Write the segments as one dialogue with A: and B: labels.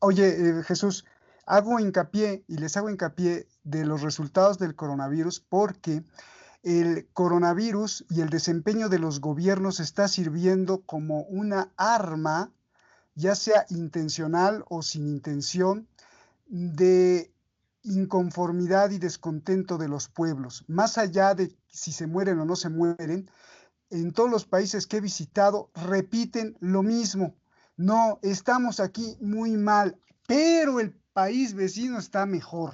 A: Oye, Jesús, hago hincapié y les hago hincapié de los resultados del coronavirus porque el coronavirus y el desempeño de los gobiernos está sirviendo como una arma, ya sea intencional o sin intención, de inconformidad y descontento de los pueblos. Más allá de si se mueren o no se mueren, en todos los países que he visitado repiten lo mismo. No, estamos aquí muy mal, pero el país vecino está mejor.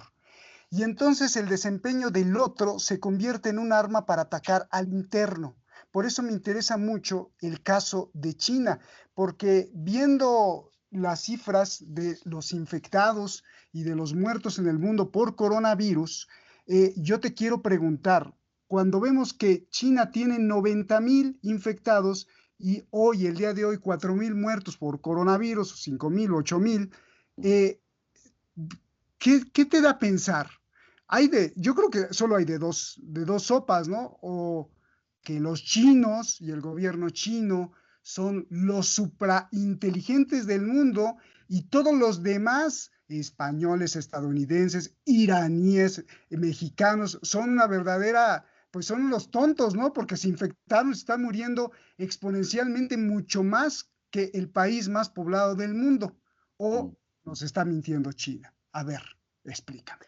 A: Y entonces el desempeño del otro se convierte en un arma para atacar al interno. Por eso me interesa mucho el caso de China, porque viendo las cifras de los infectados y de los muertos en el mundo por coronavirus, yo te quiero preguntar, cuando vemos que China tiene 90,000 infectados y hoy, el día de hoy, 4,000 muertos por coronavirus, 5,000, 8,000, eh, ¿qué te da a pensar? Yo creo que solo hay de dos sopas, ¿no? O que los chinos y el gobierno chino son los suprainteligentes del mundo y todos los demás, españoles, estadounidenses, iraníes, mexicanos, son una verdadera, pues son los tontos, ¿no? Porque se infectaron, están muriendo exponencialmente mucho más que el país más poblado del mundo.
B: Mm.
A: ¿O nos está mintiendo China? A ver, explícame.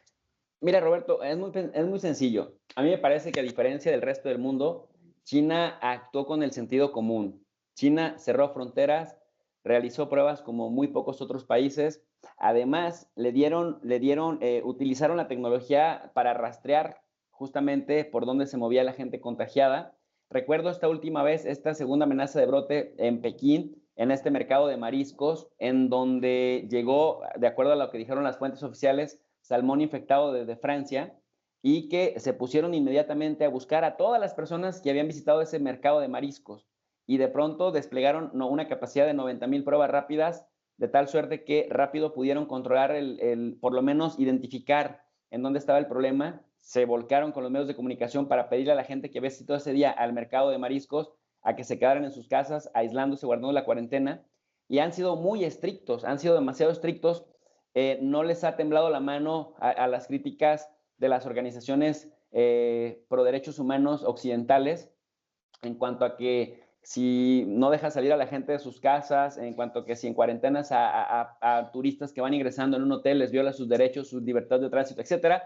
B: Mira, Roberto, es muy sencillo. A mí me parece que a diferencia del resto del mundo, China actuó con el sentido común. China cerró fronteras, realizó pruebas como muy pocos otros países. Además, utilizaron la tecnología para rastrear justamente por dónde se movía la gente contagiada. Recuerdo esta última vez, esta segunda amenaza de brote en Pekín, en este mercado de mariscos, en donde llegó, de acuerdo a lo que dijeron las fuentes oficiales, salmón infectado desde Francia, y que se pusieron inmediatamente a buscar a todas las personas que habían visitado ese mercado de mariscos, y de pronto desplegaron una capacidad de 90,000 pruebas rápidas, de tal suerte que rápido pudieron controlar por lo menos identificar en dónde estaba el problema. Se volcaron con los medios de comunicación para pedirle a la gente que había visitado ese día al mercado de mariscos a que se quedaran en sus casas, aislándose, guardando la cuarentena, y han sido muy estrictos, han sido demasiado estrictos. No les ha temblado la mano a las críticas de las organizaciones pro derechos humanos occidentales, en cuanto a que si no deja salir a la gente de sus casas, en cuanto a que si en cuarentenas a turistas que van ingresando en un hotel les viola sus derechos, su libertad de tránsito, etcétera.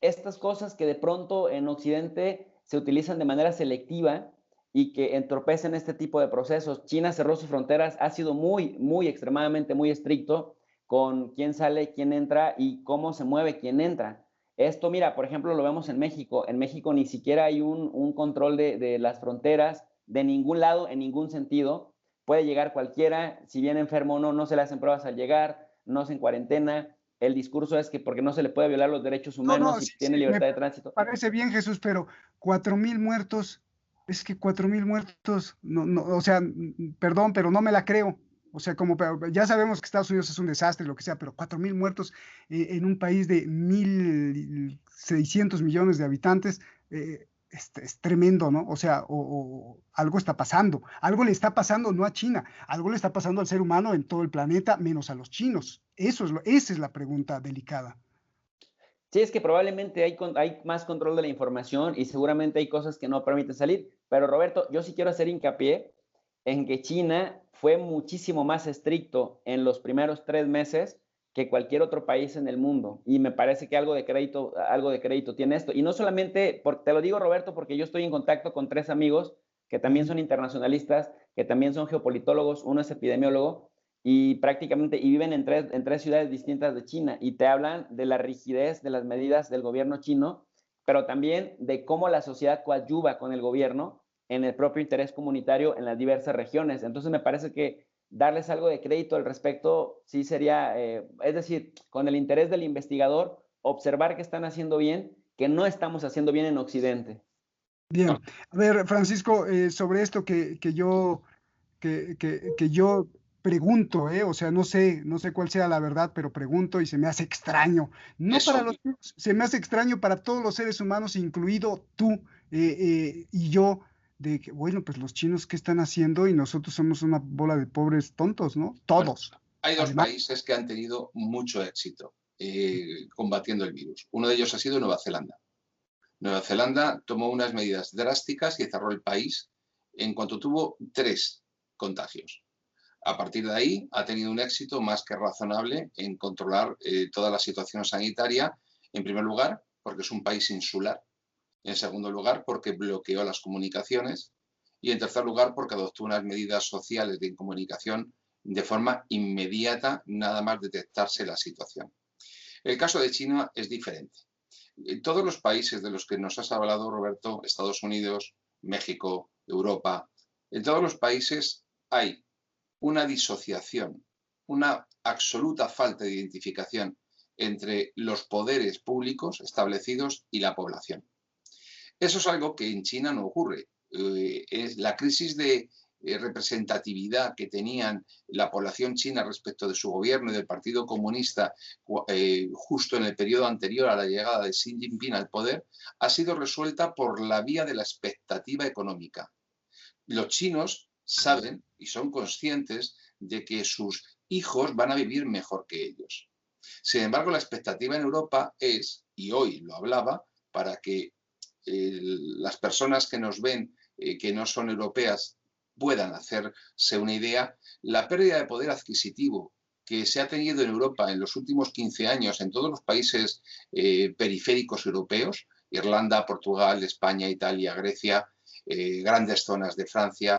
B: Estas cosas que de pronto en Occidente se utilizan de manera selectiva y que entorpecen este tipo de procesos. China cerró sus fronteras, ha sido muy, muy extremadamente muy estricto con quién sale, quién entra y cómo se mueve quién entra. Esto, mira, por ejemplo, lo vemos en México. En México ni siquiera hay un control de las fronteras de ningún lado, en ningún sentido. Puede llegar cualquiera, si viene enfermo o no, no se le hacen pruebas al llegar, no se en cuarentena. El discurso es que porque no se le puede violar los derechos
A: No, no,
B: humanos y
A: sí, sí,
B: tiene
A: me
B: libertad de tránsito.
A: parece bien, Jesús, pero 4,000 muertos, es que 4,000 muertos, no, no, o sea, perdón, pero no me la creo. O sea, pero ya sabemos que Estados Unidos es un desastre, lo que sea, pero 4,000 muertos en un país de 1,600 millones de habitantes, es tremendo, ¿no? O sea, o algo está pasando, algo le está pasando no a China, algo le está pasando al ser humano en todo el planeta, menos a los chinos. Esa es la pregunta delicada.
B: Sí, es que probablemente hay más control de la información y seguramente hay cosas que no permiten salir. Pero Roberto, yo sí quiero hacer hincapié en que China fue muchísimo más estricto en los primeros 3 meses que cualquier otro país en el mundo. Y me parece que algo de crédito tiene esto. Y no solamente, te lo digo Roberto, porque yo estoy en contacto con 3 amigos que también
A: Ujú.
B: son internacionalistas, que también son geopolitólogos, uno es epidemiólogo, y prácticamente y viven en tres ciudades distintas de China y te hablan de la rigidez de las medidas del gobierno chino, pero también de cómo la sociedad coadyuva con el gobierno en el propio interés comunitario en las diversas regiones. Entonces me parece que darles algo de crédito al respecto sí sería, es decir, con el interés del investigador, observar que están haciendo bien, que no estamos haciendo bien en Occidente.
A: Bien, a ver, Francisco, sobre esto que yo pregunto, o sea, no sé cuál sea la verdad, pero pregunto y se me hace extraño. No para
B: Eso.
A: los chinos, se me hace extraño para todos los seres humanos, incluido tú y yo, de que, bueno, pues los chinos, ¿qué están haciendo? Y nosotros somos una bola de pobres tontos, ¿no? Todos.
C: Hay dos
A: Además,
C: países que han tenido mucho éxito combatiendo el virus. Uno de ellos ha sido Nueva Zelanda. Nueva Zelanda tomó unas medidas drásticas y cerró el país en cuanto tuvo 3 contagios. A partir de ahí ha tenido un éxito más que razonable en controlar toda la situación sanitaria, en primer lugar, porque es un país insular, en segundo lugar, porque bloqueó las comunicaciones y en tercer lugar, porque adoptó unas medidas sociales de comunicación de forma inmediata, nada más detectarse la situación. El caso de China es diferente. En todos los países de los que nos has hablado, Roberto, Estados Unidos, México, Europa, en todos los países hay una disociación, una absoluta falta de identificación entre los poderes públicos establecidos y la población. Eso es algo que en China no ocurre. Es la crisis de representatividad que tenían la población china respecto de su gobierno y del Partido Comunista justo en el periodo anterior a la llegada de Xi Jinping al poder, ha sido resuelta por la vía de la expectativa económica. Los chinos saben y son conscientes de que sus hijos van a vivir mejor que ellos. Sin embargo, la expectativa en Europa es, y hoy lo hablaba, para que las personas que nos ven, que no son europeas, puedan hacerse una idea, la pérdida de poder adquisitivo que se ha tenido en Europa en los últimos 15 años en todos los países periféricos europeos, Irlanda, Portugal, España, Italia, Grecia, grandes zonas de Francia.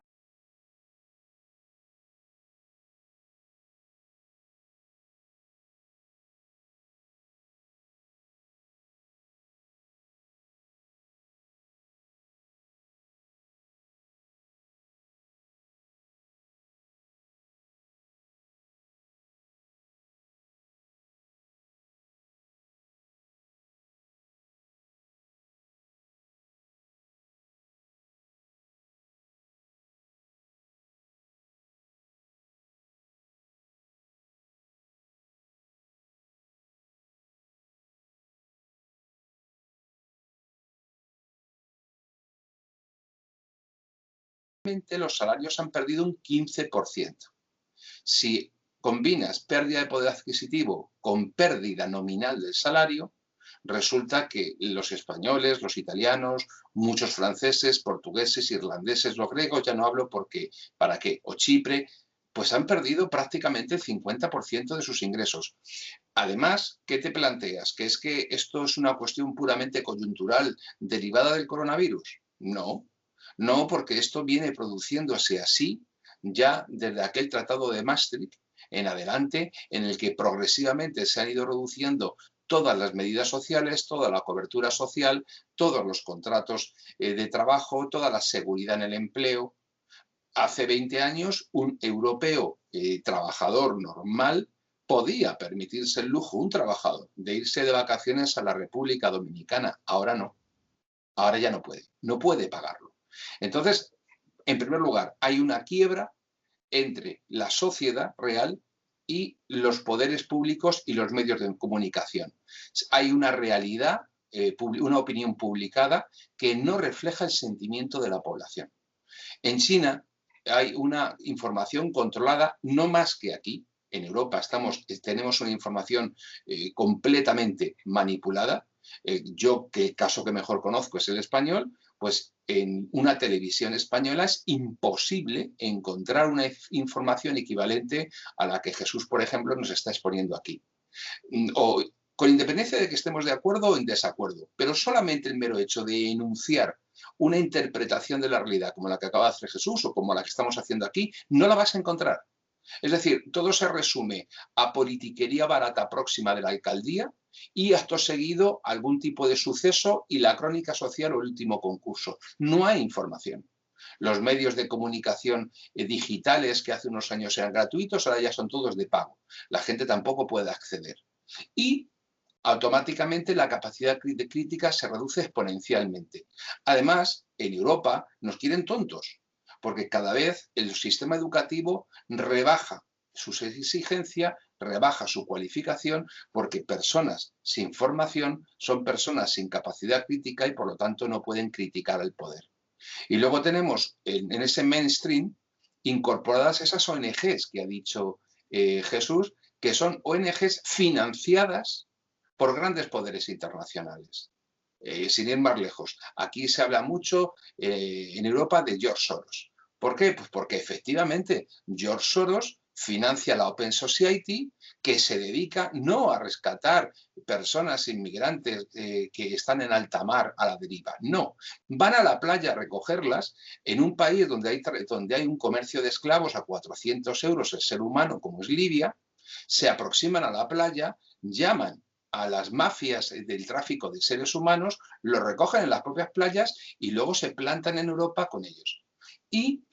C: Los salarios han perdido un 15%. Si combinas pérdida de poder adquisitivo con pérdida nominal del salario, resulta que los españoles, los italianos, muchos franceses, portugueses, irlandeses, los griegos, ya no hablo porque, ¿para qué? O Chipre, pues han perdido prácticamente el 50% de sus ingresos. Además, ¿qué te planteas? ¿Que es que esto es una cuestión puramente coyuntural derivada del coronavirus? No, no, porque esto viene produciéndose así ya desde aquel tratado de Maastricht en adelante, en el que progresivamente se han ido reduciendo todas las medidas sociales, toda la cobertura social, todos los contratos de trabajo, toda la seguridad en el empleo. Hace 20 años, un europeo trabajador normal podía permitirse el lujo, un trabajador, de irse de vacaciones a la República Dominicana. Ahora no. Ahora ya no puede pagarlo. Entonces, en primer lugar, hay una quiebra entre la sociedad real y los poderes públicos y los medios de comunicación. Hay una realidad, una opinión publicada que no refleja el sentimiento de la población. En China hay una información controlada, no más que aquí. En Europa tenemos una información completamente manipulada. Yo, que el caso que mejor conozco es el español, pues en una televisión española es imposible encontrar una información equivalente a la que Jesús, por ejemplo, nos está exponiendo aquí. O, con independencia de que estemos de acuerdo o en desacuerdo, pero solamente el mero hecho de enunciar una interpretación de la realidad como la que acaba de hacer Jesús o como la que estamos haciendo aquí, no la vas a encontrar. Es decir, todo se resume a politiquería barata próxima de la alcaldía y acto seguido algún tipo de suceso y la crónica social o el último concurso. No hay información. Los medios de comunicación digitales que hace unos años eran gratuitos, ahora ya son todos de pago. La gente tampoco puede acceder. Y automáticamente la capacidad de crítica se reduce exponencialmente. Además, en Europa nos quieren tontos, porque cada vez el sistema educativo rebaja sus exigencias, rebaja su cualificación, porque personas sin formación son personas sin capacidad crítica y por lo tanto no pueden criticar al poder. Y luego tenemos en ese mainstream incorporadas esas ONGs que ha dicho Jesús, que son ONGs financiadas por grandes poderes internacionales. Sin ir más lejos, aquí se habla mucho en Europa de George Soros. ¿Por qué? Pues porque efectivamente George Soros financia la Open Society, que se dedica no a rescatar personas inmigrantes que están en alta mar a la deriva, no, van a la playa a recogerlas en un país donde hay un comercio de esclavos a 400 euros el ser humano, como es Libia, se aproximan a la playa, llaman a las mafias del tráfico de seres humanos, los recogen en las propias playas y luego se plantan en Europa con ellos. Y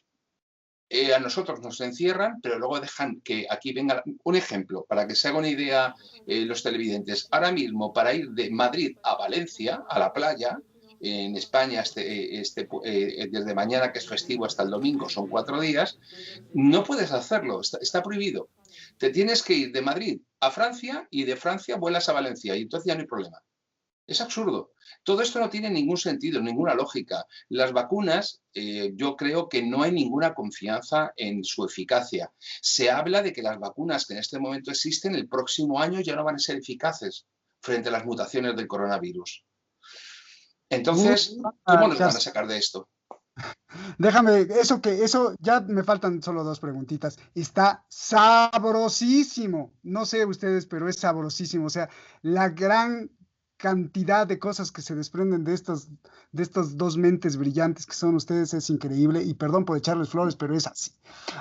C: a nosotros nos encierran, pero luego dejan que aquí venga un ejemplo, para que se haga una idea los televidentes. Ahora mismo, para ir de Madrid a Valencia, a la playa, en España desde mañana, que es festivo, hasta el domingo, son 4 días, no puedes hacerlo, está prohibido. Te tienes que ir de Madrid a Francia y de Francia vuelas a Valencia y entonces ya no hay problema. Es absurdo. Todo esto no tiene ningún sentido, ninguna lógica. Las vacunas, yo creo que no hay ninguna confianza en su eficacia. Se habla de que las vacunas que en este momento existen el próximo año ya no van a ser eficaces frente a las mutaciones del coronavirus. Entonces, ¿cómo nos van a sacar de esto?
A: Déjame, eso ya me faltan solo 2 preguntitas. Está sabrosísimo. No sé ustedes, pero es sabrosísimo. O sea, la gran cantidad de cosas que se desprenden de estas 2 mentes brillantes que son ustedes es increíble. Y perdón por echarles flores, pero es así.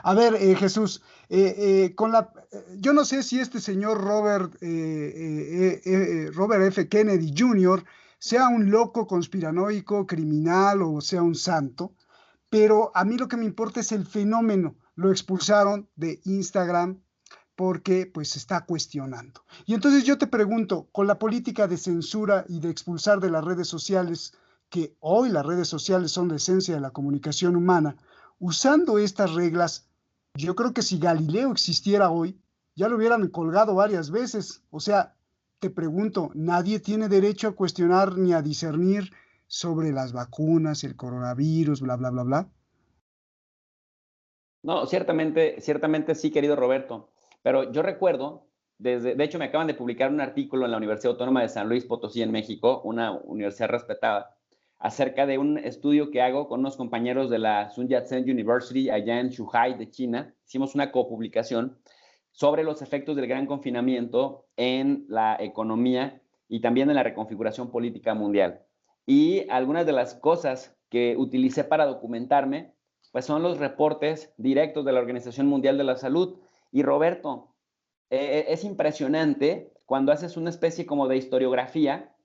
A: A ver, Jesús, yo no sé si este señor Robert F. Kennedy Jr. sea un loco conspiranoico, criminal o sea un santo. Pero a mí lo que me importa es el fenómeno. Lo expulsaron de Instagram porque pues se está cuestionando. Y entonces yo te pregunto, con la política de censura y de expulsar de las redes sociales, que hoy las redes sociales son la esencia de la comunicación humana, usando estas reglas, yo creo que si Galileo existiera hoy, ya lo hubieran colgado varias veces. O sea, te pregunto, nadie tiene derecho a cuestionar ni a discernir sobre las vacunas, el coronavirus, bla, bla, bla, bla.
B: No, ciertamente sí, querido Roberto. Pero yo recuerdo, de hecho me acaban de publicar un artículo en la Universidad Autónoma de San Luis Potosí en México, una universidad respetada, acerca de un estudio que hago con unos compañeros de la Sun Yat-sen University allá en Zhuhai de China. Hicimos una copublicación sobre los efectos del gran confinamiento en la economía y también en la reconfiguración política mundial. Y algunas de las cosas que utilicé para documentarme, pues son los reportes directos de la Organización Mundial de la Salud. Y Roberto, es impresionante cuando haces una especie como de historiografía,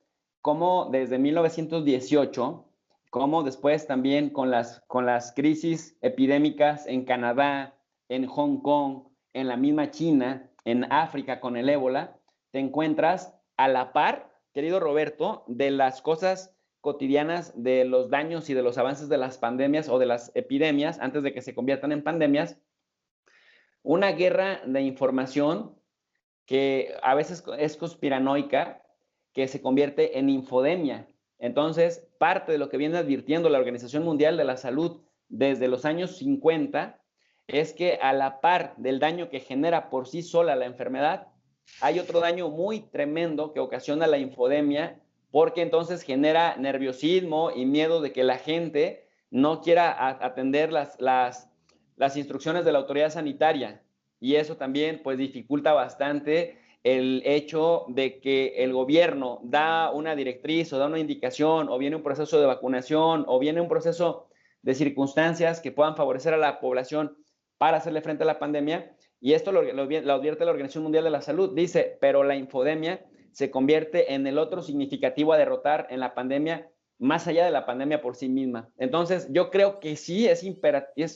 B: como desde 1918, como después también con las crisis epidémicas en Canadá, en Hong Kong, en la misma China, en África con el ébola, te encuentras a la par, querido Roberto, de las cosas cotidianas, de los daños y de los avances de las pandemias o de las epidemias antes de que se conviertan en pandemias, una guerra de información que a veces es conspiranoica, que se convierte en infodemia. Entonces, parte de lo que viene advirtiendo la Organización Mundial de la Salud desde los años 50 es que a la par del daño que genera por sí sola la enfermedad, hay otro daño muy tremendo que ocasiona la infodemia, porque entonces genera nerviosismo y miedo de que la gente no quiera atender las instrucciones de la autoridad sanitaria. Y eso también pues dificulta bastante el hecho de que el gobierno da una directriz o da una indicación o viene un proceso de vacunación o viene un proceso de circunstancias que puedan favorecer a la población para hacerle frente a la pandemia. Y esto lo advierte la Organización Mundial de la Salud. Dice, pero la infodemia se convierte en el otro significativo a derrotar en la pandemia, más allá de la pandemia por sí misma. Entonces, yo creo que sí es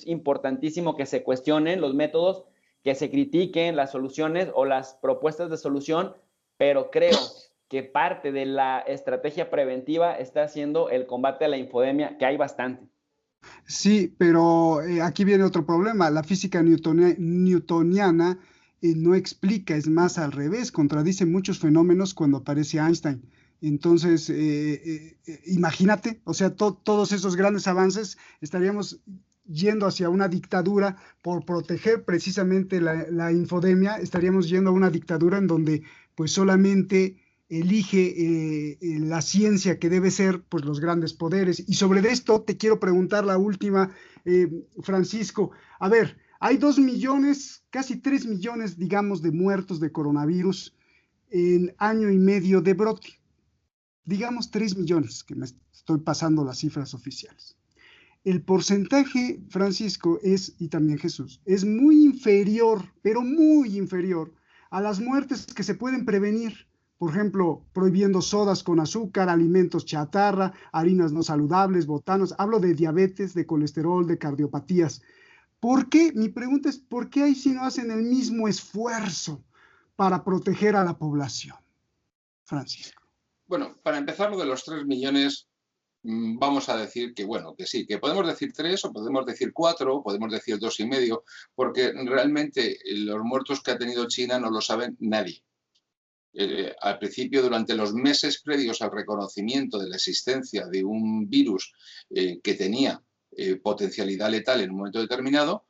B: importantísimo que se cuestionen los métodos, que se critiquen las soluciones o las propuestas de solución, pero creo que parte de la estrategia preventiva está siendo el combate a la infodemia, que hay bastante.
A: Sí, pero aquí viene otro problema. La física newtoniana no explica, es más al revés, contradice muchos fenómenos cuando aparece Einstein. Entonces, imagínate, o sea, todos esos grandes avances estaríamos yendo hacia una dictadura por proteger precisamente la infodemia, estaríamos yendo a una dictadura en donde pues solamente elige la ciencia que debe ser pues los grandes poderes. Y sobre esto te quiero preguntar la última, Francisco. A ver, hay 2 millones, casi 3 millones, digamos, de muertos de coronavirus en año y medio de brote. Digamos 3 millones, que me estoy pasando las cifras oficiales. El porcentaje, Francisco, y también Jesús, es muy inferior, pero muy inferior a las muertes que se pueden prevenir. Por ejemplo, prohibiendo sodas con azúcar, alimentos chatarra, harinas no saludables, botanos. Hablo de diabetes, de colesterol, de cardiopatías. ¿Por qué? Mi pregunta es, ¿por qué ahí sí no hacen el mismo esfuerzo para proteger a la población? Francisco.
C: Bueno, para empezar, lo de los 3 millones, vamos a decir que, bueno, que sí, que podemos decir 3 o podemos decir 4 o podemos decir 2,5, porque realmente los muertos que ha tenido China no lo sabe nadie. Al principio, durante los meses previos al reconocimiento de la existencia de un virus que tenía potencialidad letal en un momento determinado,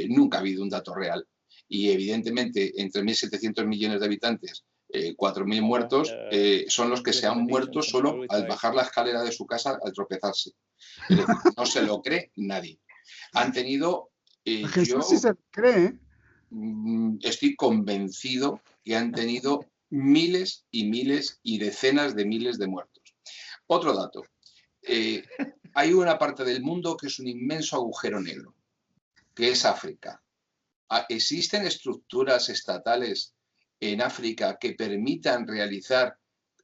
C: nunca ha habido un dato real. Y evidentemente, entre 1.700 millones de habitantes, 4.000 muertos son los que se han muerto solo al bajar la escalera de su casa al tropezarse. Es decir, no se lo cree nadie. Han tenido...
A: Jesús sí se lo cree.
C: Estoy convencido que han tenido miles y miles y decenas de miles de muertos. Otro dato. Hay una parte del mundo que es un inmenso agujero negro, que es África. ¿Existen estructuras estatales en África que permitan realizar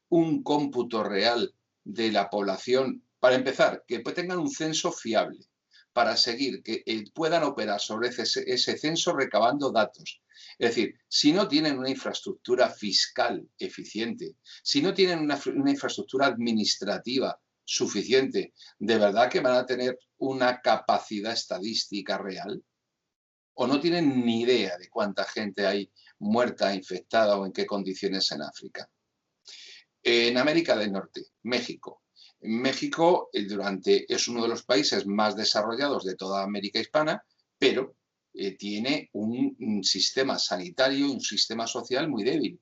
C: un cómputo real de la población? Para empezar, que tengan un censo fiable, para seguir, que puedan operar sobre ese censo recabando datos. Es decir, si no tienen una infraestructura fiscal eficiente, si no tienen una infraestructura administrativa suficiente, ¿de verdad que van a tener una capacidad estadística real? ¿O no tienen ni idea de cuánta gente hay muerta, infectada o en qué condiciones en África? En América del Norte, México. México es uno de los países más desarrollados de toda América hispana, pero tiene un sistema sanitario y un sistema social muy débil.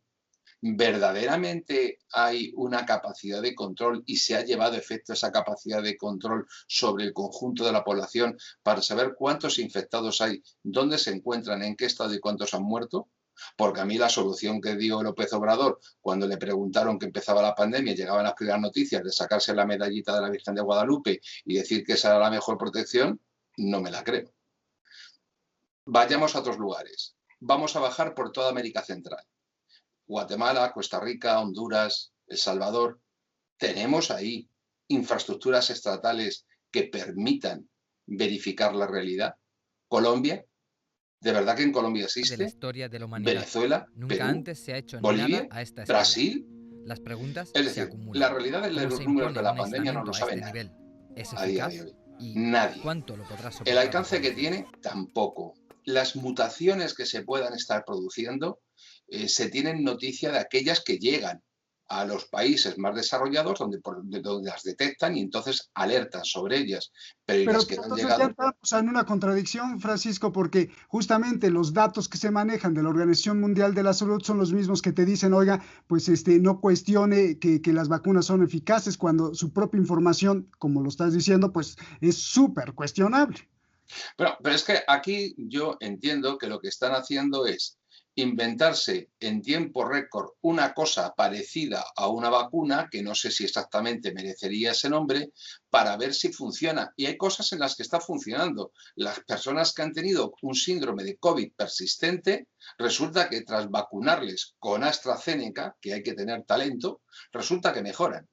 C: ¿Verdaderamente hay una capacidad de control y se ha llevado a efecto esa capacidad de control sobre el conjunto de la población para saber cuántos infectados hay, dónde se encuentran, en qué estado y cuántos han muerto? Porque a mí la solución que dio López Obrador cuando le preguntaron que empezaba la pandemia y llegaban las primeras noticias de sacarse la medallita de la Virgen de Guadalupe y decir que esa era la mejor protección, no me la creo. Vayamos a otros lugares. Vamos a bajar por toda América Central. Guatemala, Costa Rica, Honduras, El Salvador. Tenemos ahí infraestructuras estatales que permitan verificar la realidad. Colombia. ¿De verdad que en Colombia existe?
D: De la historia de la humanidad.
C: Venezuela,
D: Nunca
C: Perú,
D: antes se ha hecho
C: Bolivia,
D: nada a esta escala.
C: Brasil.
D: Las preguntas
C: Es
D: se
C: decir,
D: acumulan.
C: la realidad de
D: ¿Cómo
C: los
D: se
C: números
D: impone
C: de la
D: un
C: pandemia no
D: aislamiento
C: lo
D: a
C: sabe
D: este
C: nadie
D: nivel? ¿Es
C: a día
D: eficaz?
C: de hoy.
D: ¿Y
C: Nadie.
D: cuánto lo podrá soportar
C: El
D: la
C: alcance que
D: población?
C: tiene, tampoco. Las mutaciones que se puedan estar produciendo, se tienen noticia de aquellas que llegan a los países más desarrollados donde las detectan y entonces alertan sobre ellas. Pero las que no han
A: Entonces ya
C: llegado...
A: estamos en una contradicción, Francisco, porque justamente los datos que se manejan de la Organización Mundial de la Salud son los mismos que te dicen, oiga, pues no cuestione que las vacunas son eficaces cuando su propia información, como lo estás diciendo, pues es súper cuestionable.
C: Pero es que aquí yo entiendo que lo que están haciendo es inventarse en tiempo récord una cosa parecida a una vacuna, que no sé si exactamente merecería ese nombre, para ver si funciona. Y hay cosas en las que está funcionando. Las personas que han tenido un síndrome de COVID persistente, resulta que tras vacunarles con AstraZeneca, que hay que tener talento, resulta que mejoran.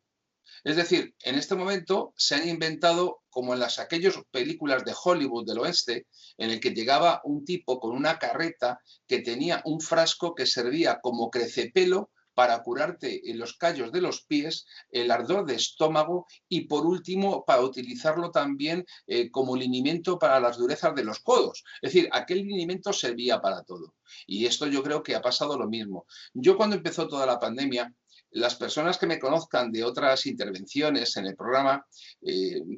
C: Es decir, en este momento se han inventado, como en aquellas películas de Hollywood del oeste, en el que llegaba un tipo con una carreta que tenía un frasco que servía como crecepelo para curarte en los callos de los pies, el ardor de estómago y por último para utilizarlo también como linimento para las durezas de los codos. Es decir, aquel linimento servía para todo. Y esto yo creo que ha pasado lo mismo. Yo cuando empezó toda la pandemia, las personas que me conozcan de otras intervenciones en el programa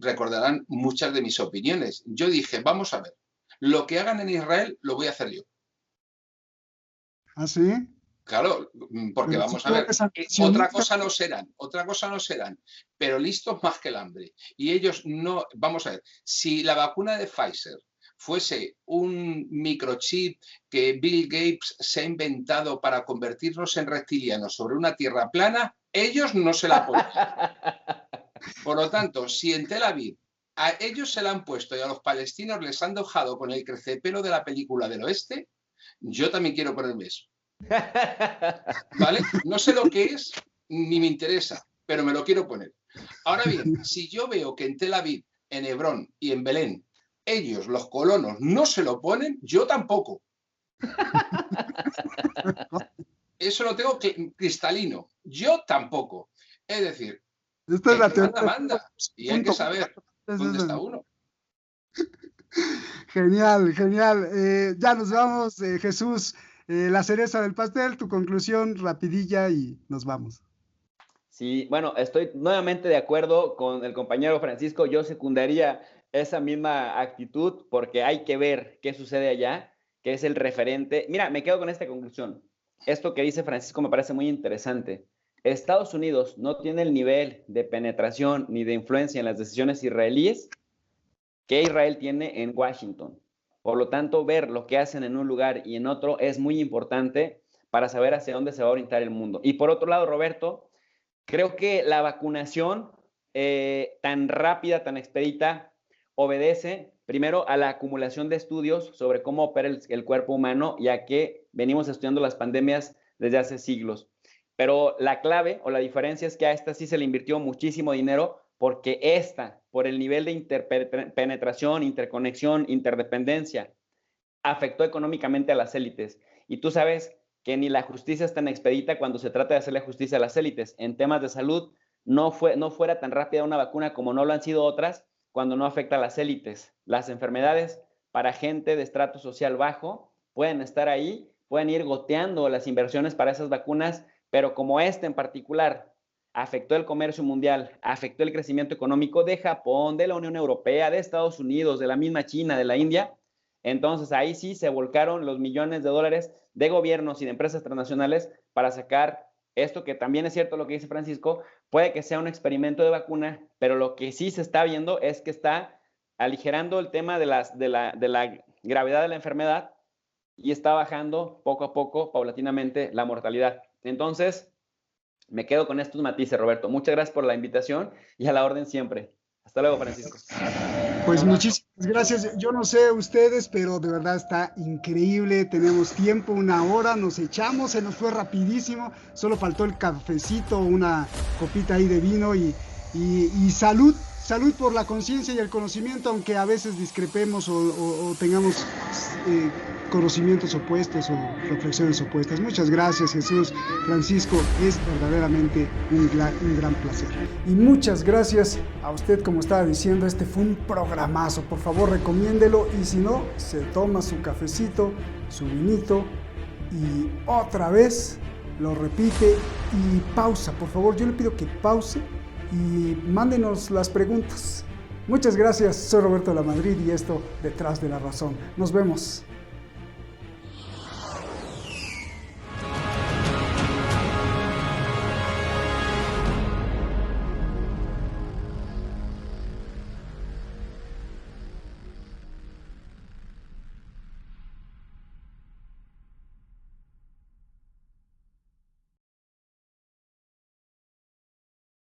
C: recordarán muchas de mis opiniones. Yo dije, vamos a ver, lo que hagan en Israel lo voy a hacer yo.
A: ¿Ah, sí?
C: Claro, porque
A: Pero
C: vamos
A: sí
C: a ver,
A: otra cosa
C: no serán, pero listos más que el hambre. Y ellos no, vamos a ver, si la vacuna de Pfizer fuese un microchip que Bill Gates se ha inventado para convertirnos en reptilianos sobre una tierra plana, ellos no se la ponen. Por lo tanto, si en Tel Aviv a ellos se la han puesto y a los palestinos les han dejado con el crecepelo de la película del oeste, yo también quiero ponerme eso. ¿Vale? No sé lo que es, ni me interesa, pero me lo quiero poner. Ahora bien, si yo veo que en Tel Aviv, en Hebrón y en Belén, ellos, los colonos, no se lo ponen, yo tampoco. Eso lo tengo cristalino. Yo tampoco. Es decir,
A: esta es la
C: teoría. Manda. Y hay que saber dónde está uno.
A: Genial, genial. Ya nos vamos, Jesús. La cereza del pastel, tu conclusión rapidilla y nos vamos.
B: Sí, bueno, estoy nuevamente de acuerdo con el compañero Francisco. Yo secundaría esa misma actitud porque hay que ver qué sucede allá, que es el referente. Mira, me quedo con esta conclusión. Esto que dice Francisco me parece muy interesante. Estados Unidos no tiene el nivel de penetración ni de influencia en las decisiones israelíes que Israel tiene en Washington. Por lo tanto, ver lo que hacen en un lugar y en otro es muy importante para saber hacia dónde se va a orientar el mundo. Y por otro lado, Roberto, creo que la vacunación tan rápida, tan expedita, obedece primero a la acumulación de estudios sobre cómo opera el cuerpo humano, ya que venimos estudiando las pandemias desde hace siglos. Pero la clave o la diferencia es que a esta sí se le invirtió muchísimo dinero porque esta, por el nivel de interpenetración, interconexión, interdependencia, afectó económicamente a las élites. Y tú sabes que ni la justicia es tan expedita cuando se trata de hacerle justicia a las élites. En temas de salud no fuera tan rápida una vacuna como no lo han sido otras cuando no afecta a las élites. Las enfermedades para gente de estrato social bajo pueden estar ahí, pueden ir goteando las inversiones para esas vacunas, pero como esta en particular afectó el comercio mundial, afectó el crecimiento económico de Japón, de la Unión Europea, de Estados Unidos, de la misma China, de la India, entonces ahí sí se volcaron los millones de dólares de gobiernos y de empresas transnacionales para sacar esto, que también es cierto lo que dice Francisco, puede que sea un experimento de vacuna, pero lo que sí se está viendo es que está aligerando el tema de la gravedad de la enfermedad y está bajando poco a poco, paulatinamente, la mortalidad. Entonces, me quedo con estos matices, Roberto. Muchas gracias por la invitación y a la orden siempre. Hasta luego, Francisco.
A: Pues muchísimas gracias. Yo no sé ustedes, pero de verdad está increíble. Tenemos tiempo, 1 hora, nos echamos, se nos fue rapidísimo. Solo faltó el cafecito, una copita ahí de vino y salud. Salud por la conciencia y el conocimiento, aunque a veces discrepemos o tengamos conocimientos opuestos o reflexiones opuestas. Muchas gracias, Jesús. Francisco, es verdaderamente un gran placer. Y muchas gracias a usted, como estaba diciendo, este fue un programazo. Por favor, recomiéndelo y si no, se toma su cafecito, su vinito y otra vez lo repite y pausa. Por favor, yo le pido que pause y mándenos las preguntas. Muchas gracias, soy Roberto Lamadrid y esto Detrás de la Razón. Nos vemos.